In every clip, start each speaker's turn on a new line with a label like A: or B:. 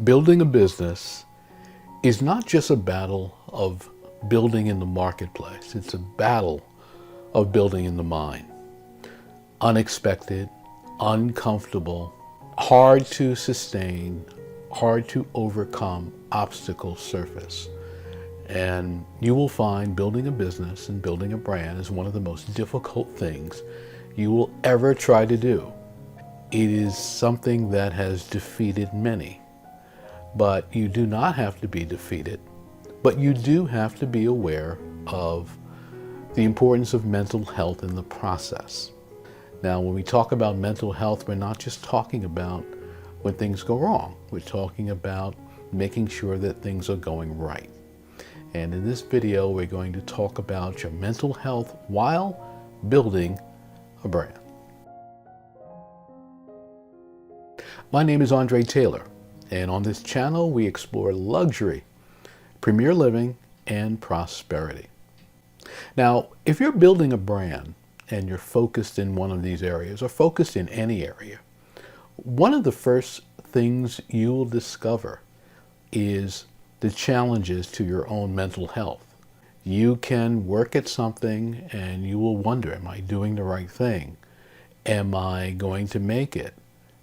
A: Building a business is not just a battle of building in the marketplace. It's a battle of building in the mind. Unexpected, uncomfortable, hard to sustain, hard to overcome obstacles surface. And you will find building a business and building a brand is one of the most difficult things you will ever try to do. It is something that has defeated many. But you do not have to be defeated, but you do have to be aware of the importance of mental health in the process. Now, when we talk about mental health, we're not just talking about when things go wrong. We're talking about making sure that things are going right. And in this video, we're going to talk about your mental health while building a brand. My name is Andre Taylor. And on this channel, we explore luxury, premier living, and prosperity. Now, if you're building a brand and you're focused in one of these areas or focused in any area, one of the first things you will discover is the challenges to your own mental health. You can work at something and you will wonder, am I doing the right thing? Am I going to make it?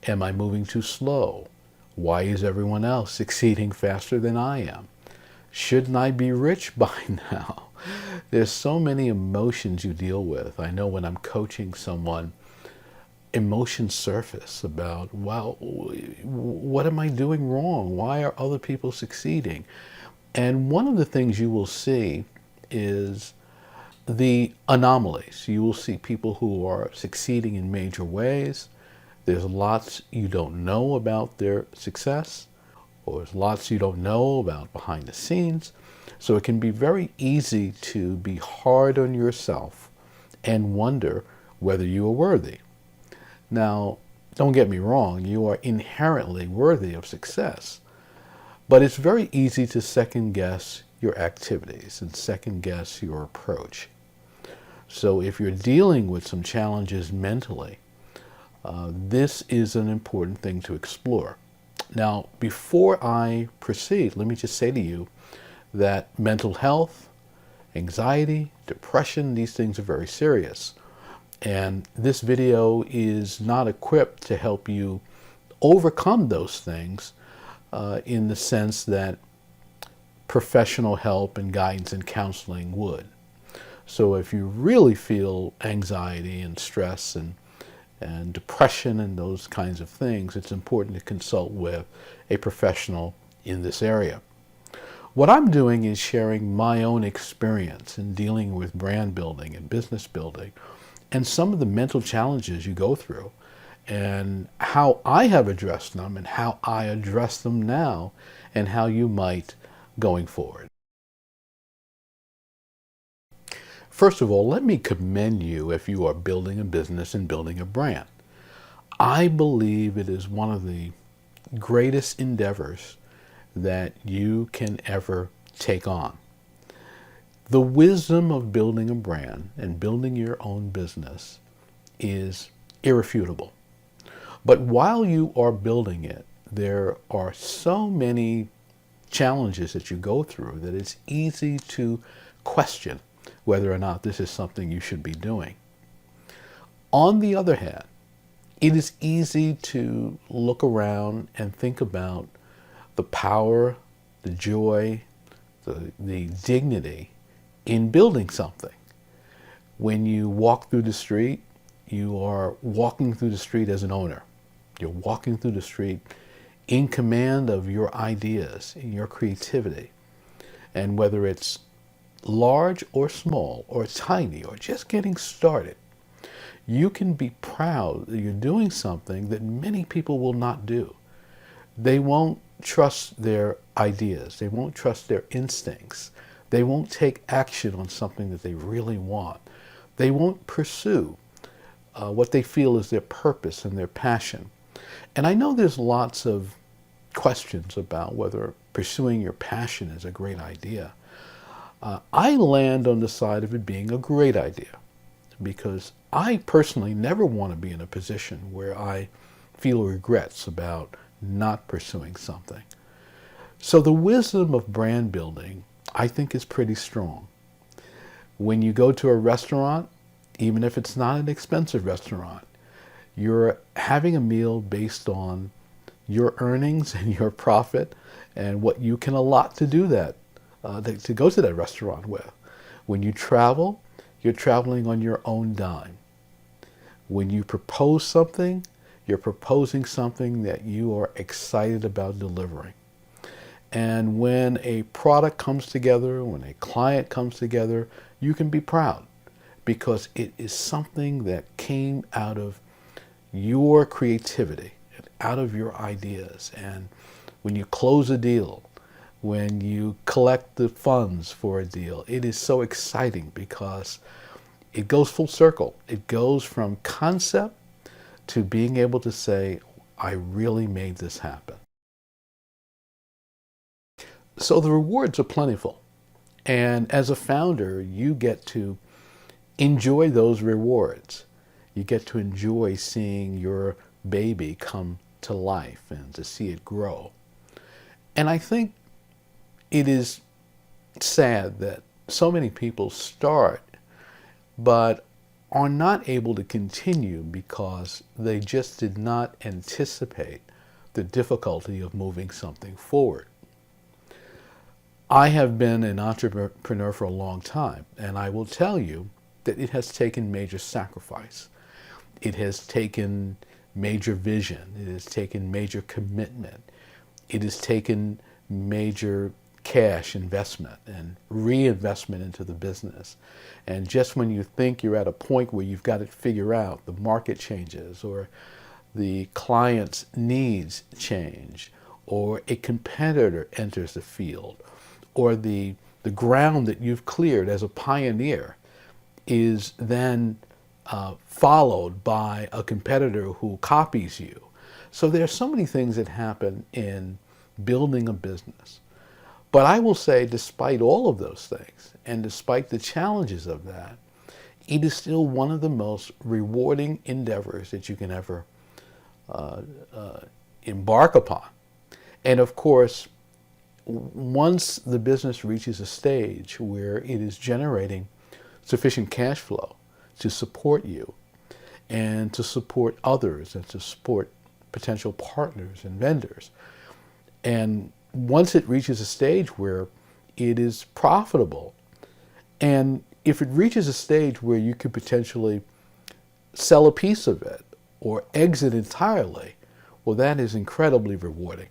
A: Am I moving too slow? Why is everyone else succeeding faster than I am? Shouldn't I be rich by now? There's so many emotions you deal with. I know when I'm coaching someone, emotions surface about, wow, what am I doing wrong? Why are other people succeeding? And one of the things you will see is the anomalies. You will see people who are succeeding in major ways. There's lots you don't know about their success, or there's lots you don't know about behind the scenes. So it can be very easy to be hard on yourself and wonder whether you are worthy. Now, don't get me wrong, you are inherently worthy of success, but it's very easy to second guess your activities and second guess your approach. So if you're dealing with some challenges mentally, this is an important thing to explore. Now, before I proceed, let me just say to you that mental health, anxiety, depression, these things are very serious. And this video is not equipped to help you overcome those things in the sense that professional help and guidance and counseling would. So if you really feel anxiety and stress and depression and those kinds of things, it's important to consult with a professional in this area. What I'm doing is sharing my own experience in dealing with brand building and business building and some of the mental challenges you go through and how I have addressed them and how I address them now and how you might going forward. First of all, let me commend you if you are building a business and building a brand. I believe it is one of the greatest endeavors that you can ever take on. The wisdom of building a brand and building your own business is irrefutable. But while you are building it, there are so many challenges that you go through that it's easy to question whether or not this is something you should be doing. On the other hand, it is easy to look around and think about the power, the joy, the dignity in building something. When you walk through the street, you are walking through the street as an owner. You're walking through the street in command of your ideas and your creativity. And whether it's large or small or tiny or just getting started, you can be proud that you're doing something that many people will not do. They won't trust their ideas. They won't trust their instincts. They won't take action on something that they really want. They won't pursue what they feel is their purpose and their passion. And I know there's lots of questions about whether pursuing your passion is a great idea. I land on the side of it being a great idea because I personally never want to be in a position where I feel regrets about not pursuing something. So the wisdom of brand building, I think, is pretty strong. When you go to a restaurant, even if it's not an expensive restaurant, you're having a meal based on your earnings and your profit and what you can allot to do that, to go to that restaurant with. When you travel, you're traveling on your own dime. When you propose something, you're proposing something that you are excited about delivering. And when a product comes together, when a client comes together, you can be proud because it is something that came out of your creativity, out of your ideas. And when you close a deal, when you collect the funds for a deal, it is so exciting because it goes full circle. It goes from concept to being able to say, I really made this happen. So the rewards are plentiful. And as a founder, you get to enjoy those rewards. You get to enjoy seeing your baby come to life and to see it grow. And I think it is sad that so many people start but are not able to continue because they just did not anticipate the difficulty of moving something forward. I have been an entrepreneur for a long time, and I will tell you that it has taken major sacrifice. It has taken major vision. It has taken major commitment. It has taken major cash investment and reinvestment into the business. And just when you think you're at a point where you've got it figured out, the market changes or the client's needs change or a competitor enters the field or the ground that you've cleared as a pioneer is then followed by a competitor who copies you. So there are so many things that happen in building a business. But I will say, despite all of those things, and despite the challenges of that, it is still one of the most rewarding endeavors that you can ever embark upon. And of course, once the business reaches a stage where it is generating sufficient cash flow to support you and to support others and to support potential partners and vendors, and once it reaches a stage where it is profitable, and if it reaches a stage where you could potentially sell a piece of it or exit entirely, well, that is incredibly rewarding.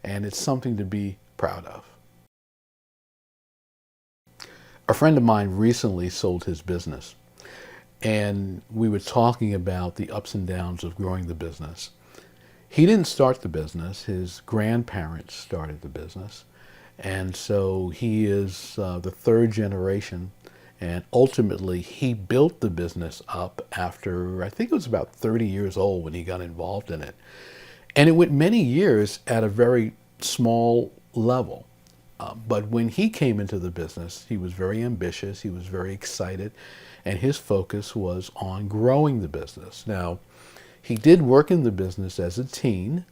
A: And it's something to be proud of. A friend of mine recently sold his business, and we were talking about the ups and downs of growing the business. He didn't start the business. His grandparents started the business. And so he is the third generation. And ultimately, he built the business up after, I think it was about 30 years old when he got involved in it. And it went many years at a very small level. But when he came into the business, he was very ambitious. He was very excited. And his focus was on growing the business. Now, he did work in the business as a teen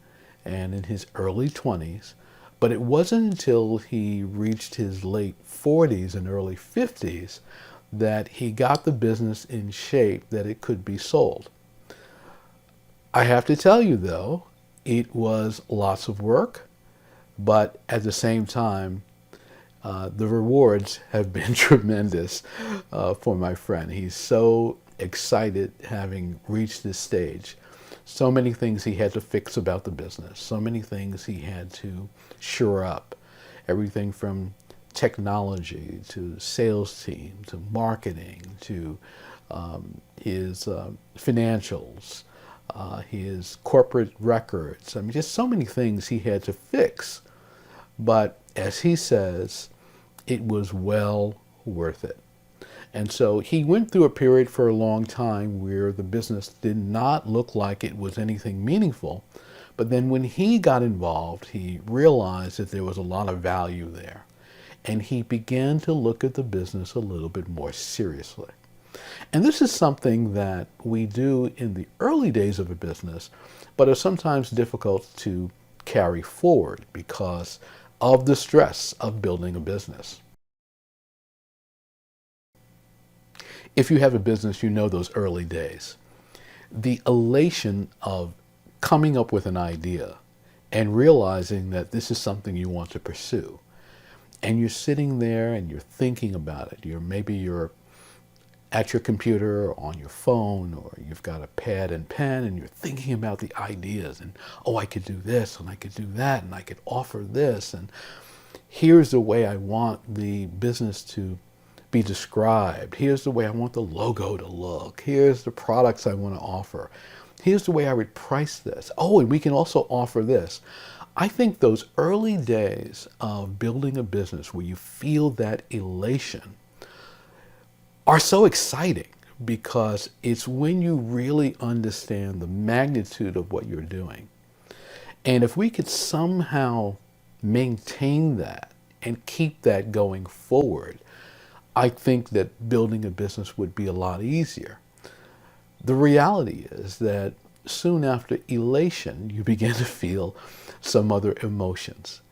A: and in his early 20s, but it wasn't until he reached his late 40s and early 50s that he got the business in shape that it could be sold. I have to tell you, though, it was lots of work, but at the same time, the rewards have been tremendous for my friend. He's so excited having reached this stage. So many things he had to fix about the business. So many things he had to shore up. Everything from technology to sales team to marketing to his financials, his corporate records. I mean, just so many things he had to fix. But as he says, it was well worth it. And so he went through a period for a long time where the business did not look like it was anything meaningful. But then when he got involved, he realized that there was a lot of value there. And he began to look at the business a little bit more seriously. And this is something that we do in the early days of a business, but are sometimes difficult to carry forward because of the stress of building a business. If you have a business, you know those early days. The elation of coming up with an idea and realizing that this is something you want to pursue. And you're sitting there and you're thinking about it. Maybe you're at your computer or on your phone, or you've got a pad and pen and you're thinking about the ideas and, oh, I could do this and I could do that and I could offer this, and here's the way I want the business to be described. Here's the way I want the logo to look. Here's the products I want to offer. Here's the way I would price this. Oh, and we can also offer this. I think those early days of building a business where you feel that elation are so exciting, because it's when you really understand the magnitude of what you're doing. And if we could somehow maintain that and keep that going forward, I think that building a business would be a lot easier. The reality is that soon after elation, you begin to feel some other emotions.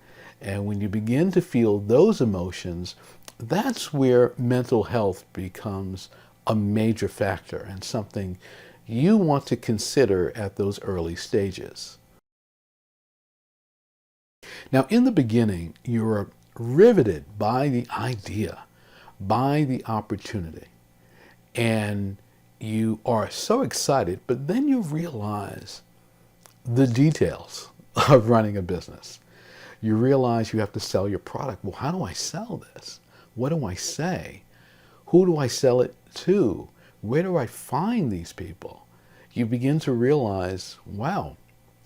A: And when you begin to feel those emotions, that's where mental health becomes a major factor and something you want to consider at those early stages. Now, in the beginning, you're riveted by the idea, by the opportunity, and you are so excited, but then you realize the details of running a business. You realize you have to sell your product. Well, how do I sell this? What do I say? Who do I sell it to? Where do I find these people? You begin to realize, wow,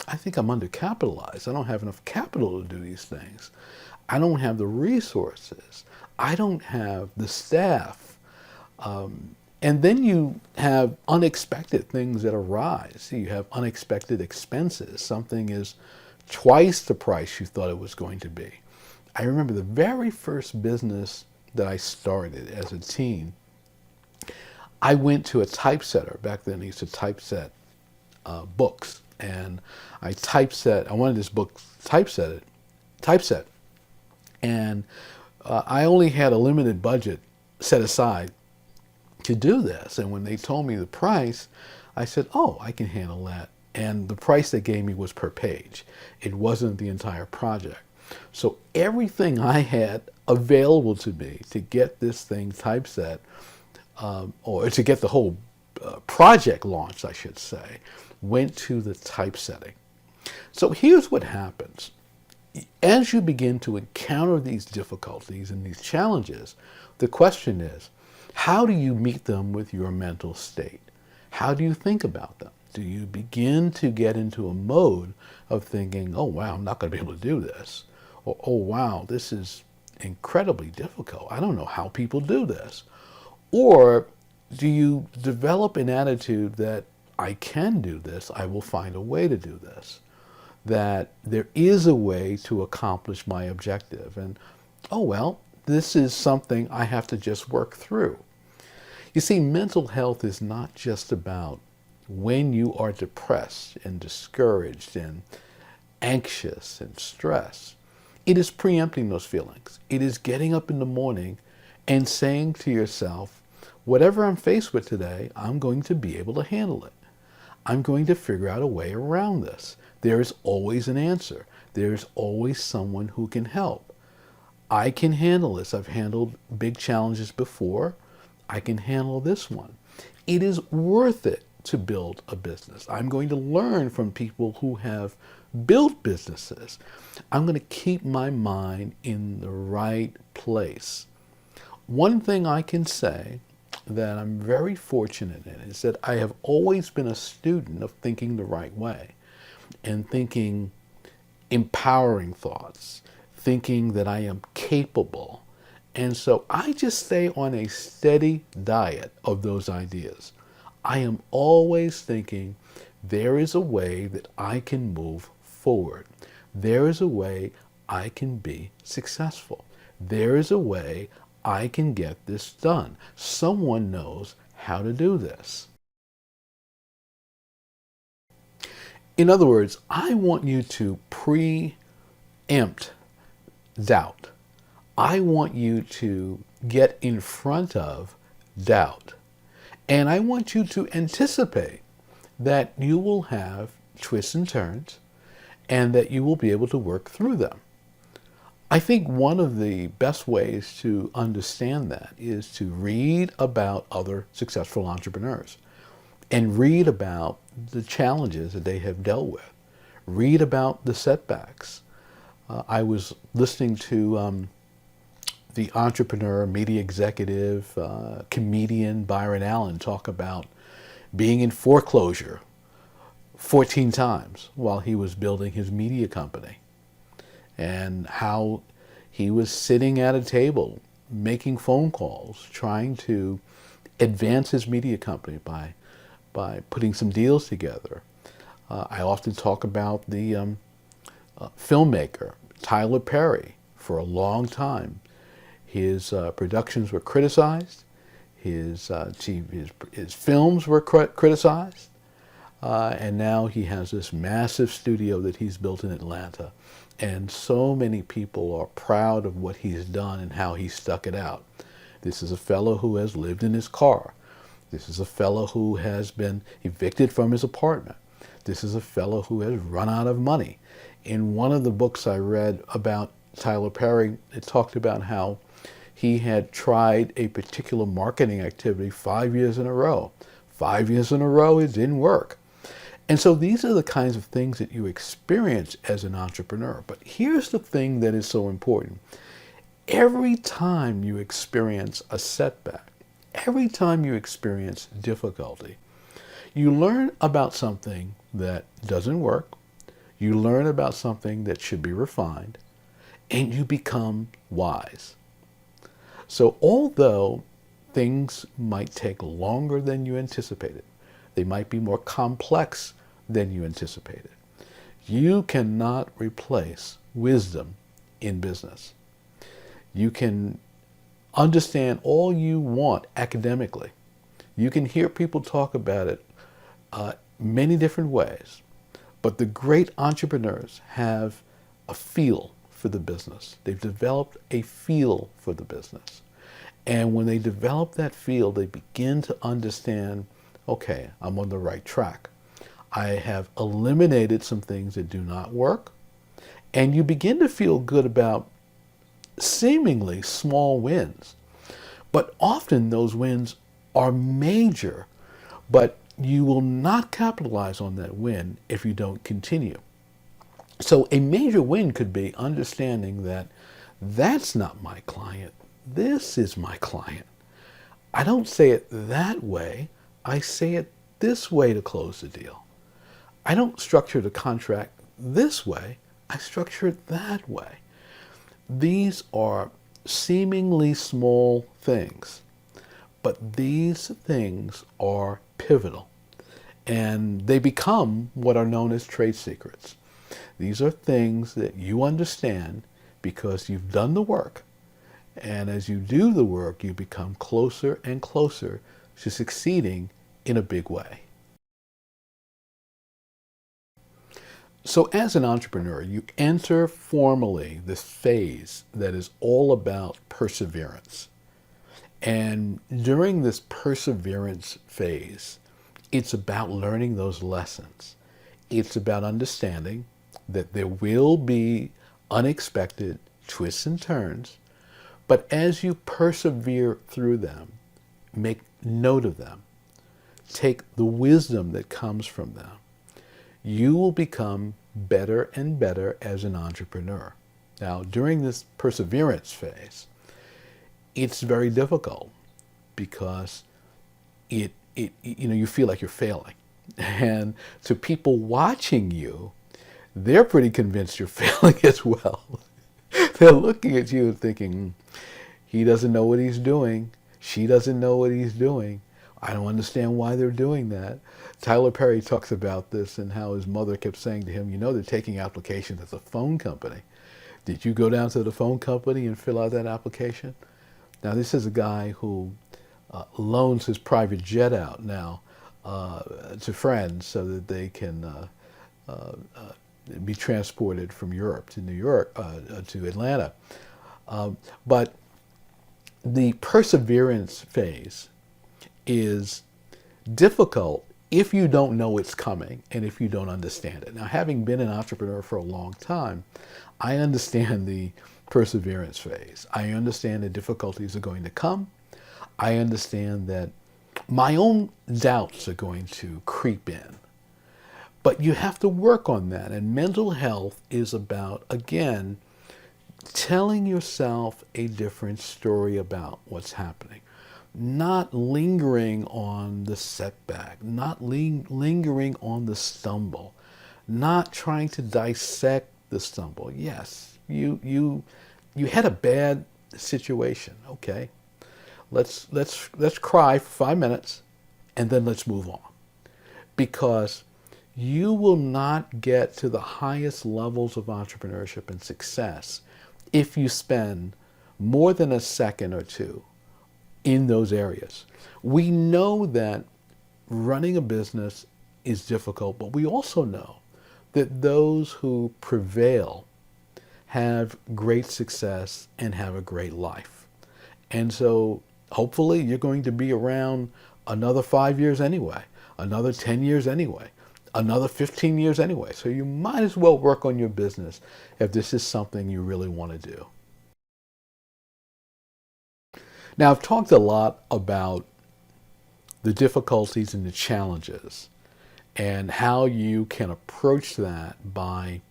A: I think I'm undercapitalized. I don't have enough capital to do these things. I don't have the resources. I don't have the staff. And then you have unexpected things that arise. You have unexpected expenses. Something is twice the price you thought it was going to be. I remember the very first business that I started as a teen. I went to a typesetter. Back then, I used to typeset books. And I wanted this book typeset. And I only had a limited budget set aside to do this. And when they told me the price, I said, oh, I can handle that. And the price they gave me was per page. It wasn't the entire project. So everything I had available to me to get this thing typeset, or to get the whole project launched, I should say, went to the typesetting. So here's what happens. As you begin to encounter these difficulties and these challenges, the question is, how do you meet them with your mental state? How do you think about them? Do you begin to get into a mode of thinking, oh, wow, I'm not going to be able to do this? Or, oh, wow, this is incredibly difficult. I don't know how people do this. Or do you develop an attitude that I can do this, I will find a way to do this, that there is a way to accomplish my objective, and, oh, well, this is something I have to just work through. You see, mental health is not just about when you are depressed and discouraged and anxious and stressed. It is preempting those feelings. It is getting up in the morning and saying to yourself, whatever I'm faced with today, I'm going to be able to handle it. I'm going to figure out a way around this. There is always an answer. There is always someone who can help. I can handle this. I've handled big challenges before. I can handle this one. It is worth it to build a business. I'm going to learn from people who have built businesses. I'm going to keep my mind in the right place. One thing I can say that I'm very fortunate in is that I have always been a student of thinking the right way and thinking empowering thoughts, thinking that I am capable. And so I just stay on a steady diet of those ideas. I am always thinking there is a way that I can move forward. There is a way I can be successful. There is a way I can get this done. Someone knows how to do this. In other words, I want you to preempt doubt. I want you to get in front of doubt. And I want you to anticipate that you will have twists and turns and that you will be able to work through them. I think one of the best ways to understand that is to read about other successful entrepreneurs and read about the challenges that they have dealt with. Read about the setbacks. I was listening to the entrepreneur, media executive, comedian Byron Allen talk about being in foreclosure 14 times while he was building his media company, and how he was sitting at a table making phone calls, trying to advance his media company by putting some deals together. I often talk about the filmmaker Tyler Perry. For a long time, his productions were criticized, his films were criticized, and now he has this massive studio that he's built in Atlanta. And so many people are proud of what he's done and how he stuck it out. This is a fellow who has lived in his car. This is a fellow who has been evicted from his apartment. This is a fellow who has run out of money. In one of the books I read about Tyler Perry, it talked about how he had tried a particular marketing activity 5 years in a row. 5 years in a row, it didn't work. And so these are the kinds of things that you experience as an entrepreneur. But here's the thing that is so important. Every time you experience a setback, every time you experience difficulty, you learn about something that doesn't work, you learn about something that should be refined, and you become wise. So although things might take longer than you anticipated, they might be more complex than you anticipated, you cannot replace wisdom in business. You can understand all you want academically. You can hear people talk about it many different ways. But the great entrepreneurs have a feel for the business. They've developed a feel for the business. And when they develop that feel, they begin to understand, okay, I'm on the right track. I have eliminated some things that do not work. And you begin to feel good about seemingly small wins. But often those wins are major, but you will not capitalize on that win if you don't continue. So a major win could be understanding that that's not my client, this is my client. I don't say it that way, I say it this way to close the deal. I don't structure the contract this way, I structure it that way. These are seemingly small things, but these things are pivotal, and they become what are known as trade secrets. These are things that you understand because you've done the work, and as you do the work, you become closer and closer to succeeding in a big way. So as an entrepreneur, you enter formally this phase that is all about perseverance. And during this perseverance phase, it's about learning those lessons. It's about understanding that there will be unexpected twists and turns, but as you persevere through them, make note of them. Take the wisdom that comes from them. You will become better and better as an entrepreneur. Now, during this perseverance phase, it's very difficult because you feel like you're failing. And to people watching you, they're pretty convinced you're failing as well. They're looking at you and thinking, he doesn't know what he's doing. She doesn't know what he's doing. I don't understand why they're doing that. Tyler Perry talks about this and how his mother kept saying to him, they're taking applications at the phone company. Did you go down to the phone company and fill out that application? Now, this is a guy who loans his private jet out now to friends so that they can be transported from Europe to New York, to Atlanta. But the perseverance phase is difficult if you don't know it's coming and if you don't understand it. Now, having been an entrepreneur for a long time, I understand the perseverance phase. I understand the difficulties are going to come. I understand that my own doubts are going to creep in. But you have to work on that. And mental health is about, again, telling yourself a different story about what's happening. Not lingering on the setback, not lingering on the stumble, not trying to dissect the stumble. Yes, you had a bad situation. Okay, let's cry for 5 minutes, and then let's move on, because you will not get to the highest levels of entrepreneurship and success if you spend more than a second or two in those areas. We know that running a business is difficult, but we also know that those who prevail have great success and have a great life. And so hopefully you're going to be around another 5 years anyway, another 10 years anyway, another 15 years anyway. So you might as well work on your business if this is something you really want to do. Now, I've talked a lot about the difficulties and the challenges and how you can approach that by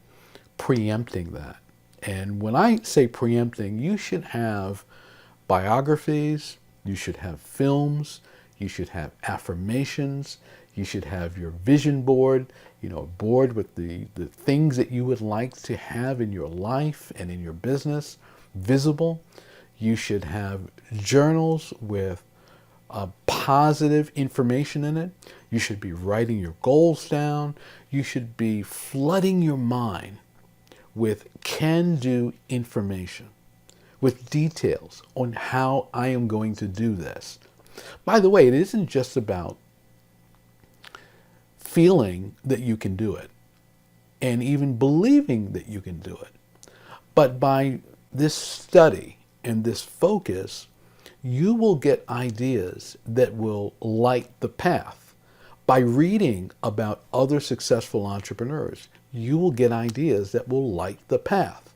A: preempting that. And when I say preempting, you should have biographies, you should have films, you should have affirmations, you should have your vision board, a board with the things that you would like to have in your life and in your business visible. You should have journals with positive information in it. You should be writing your goals down. You should be flooding your mind with can-do information, with details on how I am going to do this. By the way, it isn't just about feeling that you can do it and even believing that you can do it. But by this study and this focus, you will get ideas that will light the path. By reading about other successful entrepreneurs, you will get ideas that will light the path.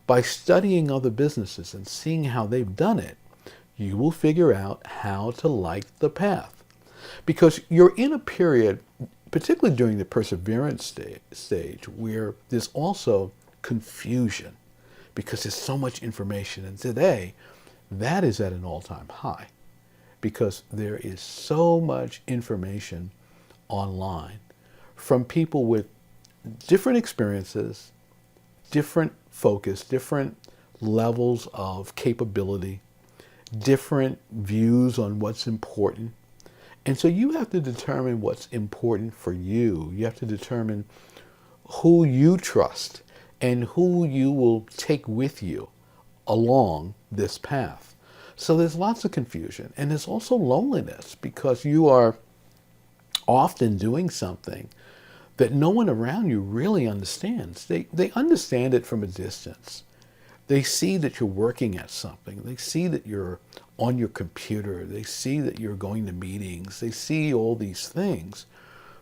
A: By studying other businesses and seeing how they've done it, you will figure out how to light the path. Because you're in a period, particularly during the perseverance stage, where there's also confusion, because there's so much information. And today, that is at an all-time high, because there is so much information online from people with different experiences, different focus, different levels of capability, different views on what's important. And so you have to determine what's important for you. You have to determine who you trust and who you will take with you along this path. So there's lots of confusion, and there's also loneliness, because you are often doing something that no one around you really understands. They understand it from a distance. They see that you're working at something. They see that you're on your computer. They see that you're going to meetings. They see all these things,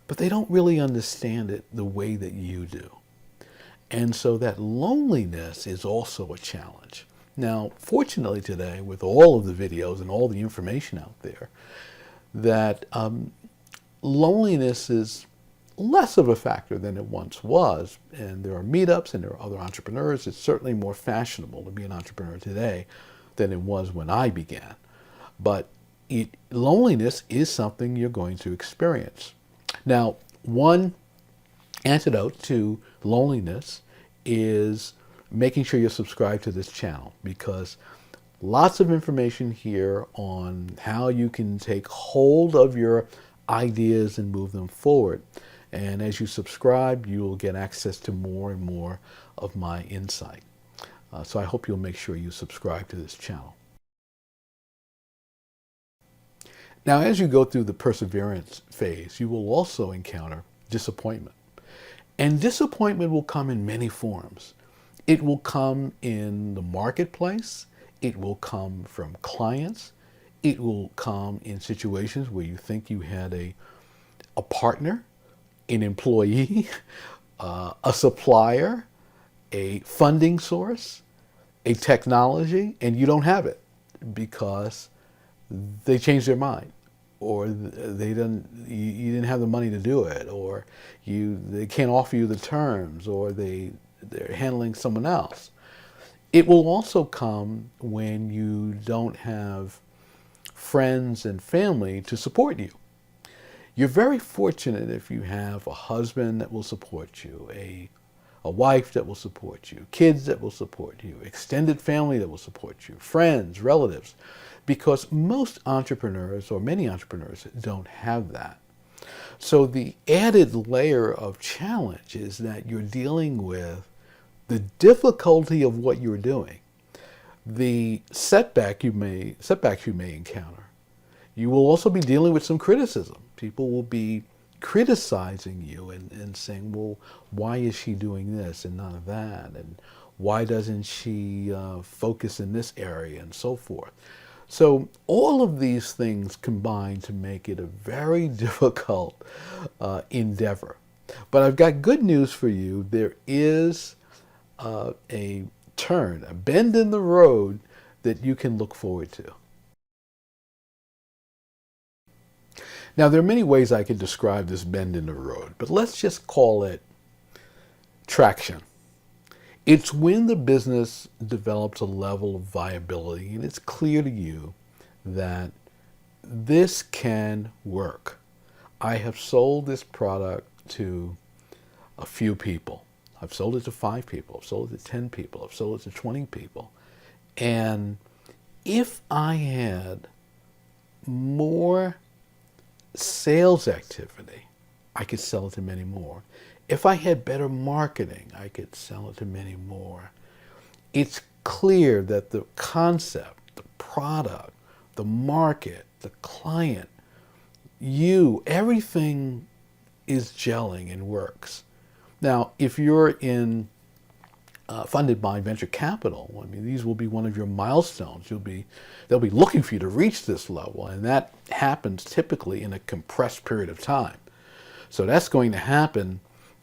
A: but they don't really understand it the way that you do. And so that loneliness is also a challenge. Now, fortunately today, with all of the videos and all the information out there, that loneliness is less of a factor than it once was. And there are meetups and there are other entrepreneurs. It's certainly more fashionable to be an entrepreneur today than it was when I began. But loneliness is something you're going to experience. Now, one antidote to loneliness is making sure you're subscribed to this channel, because lots of information here on how you can take hold of your ideas and move them forward. And as you subscribe, you will get access to more and more of my insight. So I hope you'll make sure you subscribe to this channel. Now, as you go through the perseverance phase, you will also encounter disappointment. And disappointment will come in many forms. It will come in the marketplace. It will come from clients. It will come in situations where you think you had a partner, an employee, a supplier, a funding source, a technology, and you don't have it because they changed their mind, or they didn't. You didn't have the money to do it, or they can't offer you the terms, or they're handling someone else. It will also come when you don't have friends and family to support you. You're very fortunate if you have a husband that will support you, a wife that will support you, kids that will support you, extended family that will support you, friends, relatives, because most entrepreneurs, or many entrepreneurs, don't have that. So the added layer of challenge is that you're dealing with the difficulty of what you're doing, the setbacks you may encounter. You will also be dealing with some criticism. People will be criticizing you and saying, well, why is she doing this and none of that? And why doesn't she focus in this area and so forth? So all of these things combine to make it a very difficult endeavor. But I've got good news for you. There is a turn, a bend in the road that you can look forward to. Now, there are many ways I could describe this bend in the road, but let's just call it traction. It's when the business develops a level of viability and it's clear to you that this can work. I have sold this product to a few people. I've sold it to 5 people. I've sold it to 10 people. I've sold it to 20 people. And if I had more sales activity, I could sell it to many more. If I had better marketing, I could sell it to many more. It's clear that the concept, the product, the market, the client, everything is gelling and works. Now, if you're funded by venture capital, I mean, these will be one of your milestones. They'll be looking for you to reach this level, and that happens typically in a compressed period of time. So that's going to happen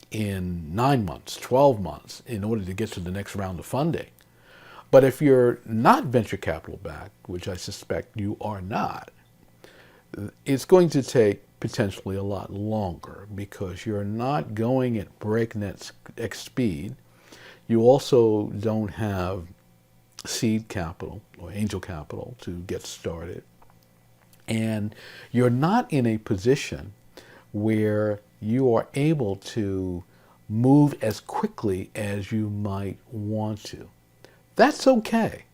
A: in 9 months, 12 months, in order to get to the next round of funding. But if you're not venture capital backed, which I suspect you are not, it's going to take potentially a lot longer because you're not going at breakneck speed. You also don't have seed capital or angel capital to get started. And you're not in a position where you are able to move as quickly as you might want to. That's okay,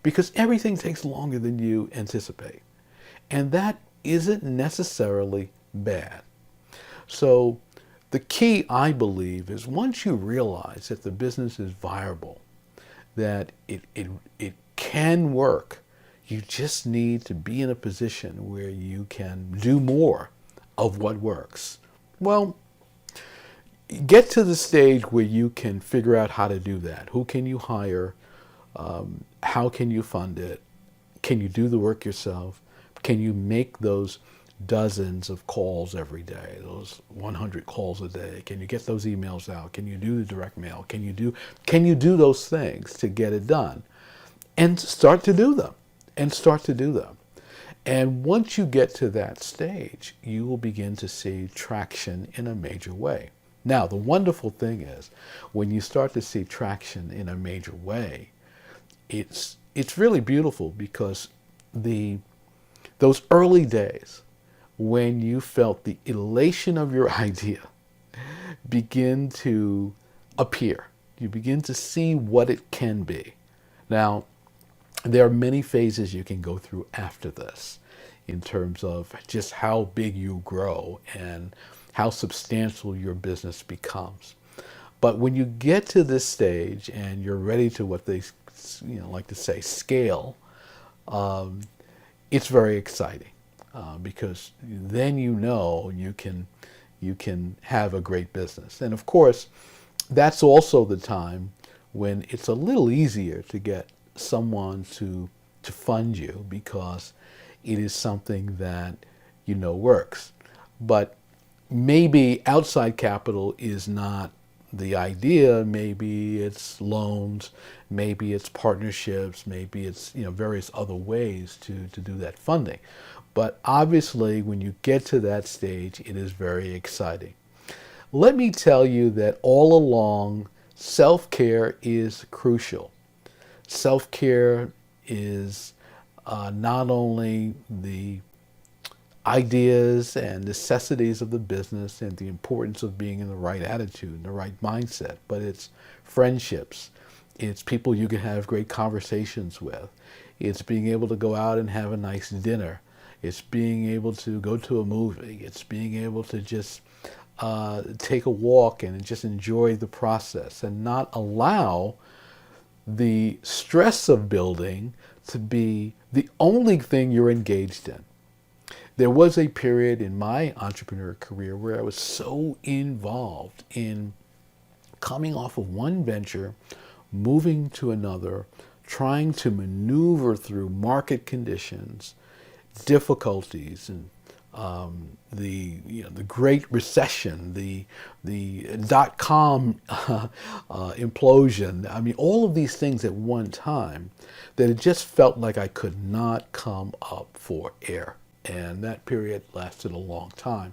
A: because everything takes longer than you anticipate. And that isn't necessarily bad. So the key, I believe, is once you realize that the business is viable, that it can work, you just need to be in a position where you can do more of what works. Well, get to the stage where you can figure out how to do that. Who can you hire? How can you fund it? Can you do the work yourself? Can you make those dozens of calls every day, those 100 calls a day? Can you get those emails out? Can you do the direct mail? Can you do those things to get it done? And start to do them. And once you get to that stage, you will begin to see traction in a major way. Now, the wonderful thing is, when you start to see traction in a major way, it's really beautiful, because those early days when you felt the elation of your idea begin to appear. You begin to see what it can be. Now, there are many phases you can go through after this in terms of just how big you grow and how substantial your business becomes. But when you get to this stage and you're ready to, what they like to say, scale, it's very exciting, because then you can you can have a great business. And of course, that's also the time when it's a little easier to get someone to fund you, because it is something that you know works. But maybe outside capital is not the idea. Maybe it's loans, maybe it's partnerships, maybe it's various other ways to do that funding. But obviously, when you get to that stage, it is very exciting. Let me tell you that all along, self-care is crucial. Self-care is not only the ideas and necessities of the business and the importance of being in the right attitude, the right mindset, but it's friendships. It's people you can have great conversations with. It's being able to go out and have a nice dinner. It's being able to go to a movie. It's being able to just take a walk and just enjoy the process and not allow the stress of building to be the only thing you're engaged in. There was a period in my entrepreneur career where I was so involved in coming off of one venture, moving to another, trying to maneuver through market conditions, difficulties, and the Great Recession, the .com implosion. I mean, all of these things at one time, that it just felt like I could not come up for air. And that period lasted a long time.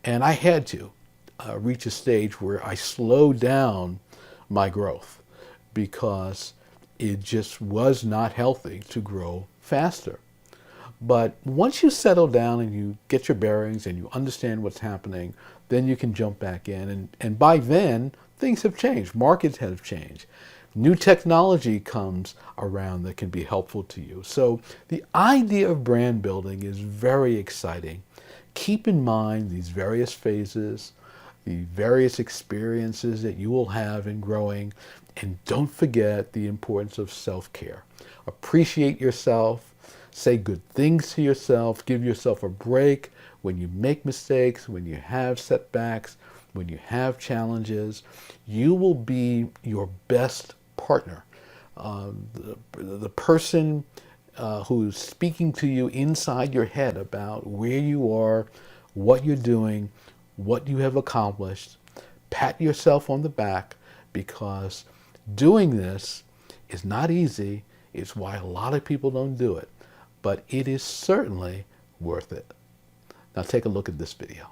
A: And I had to reach a stage where I slowed down my growth, because it just was not healthy to grow faster. But once you settle down and you get your bearings and you understand what's happening, then you can jump back in. And by then, things have changed. Markets have changed. New technology comes around that can be helpful to you. So the idea of brand building is very exciting. Keep in mind these various phases, the various experiences that you will have in growing, and don't forget the importance of self-care. Appreciate yourself. Say good things to yourself. Give yourself a break when you make mistakes, when you have setbacks, when you have challenges. You will be your best partner. The person who's speaking to you inside your head about where you are, what you're doing, what you have accomplished. Pat yourself on the back, because doing this is not easy. It's why a lot of people don't do it. But it is certainly worth it. Now take a look at this video.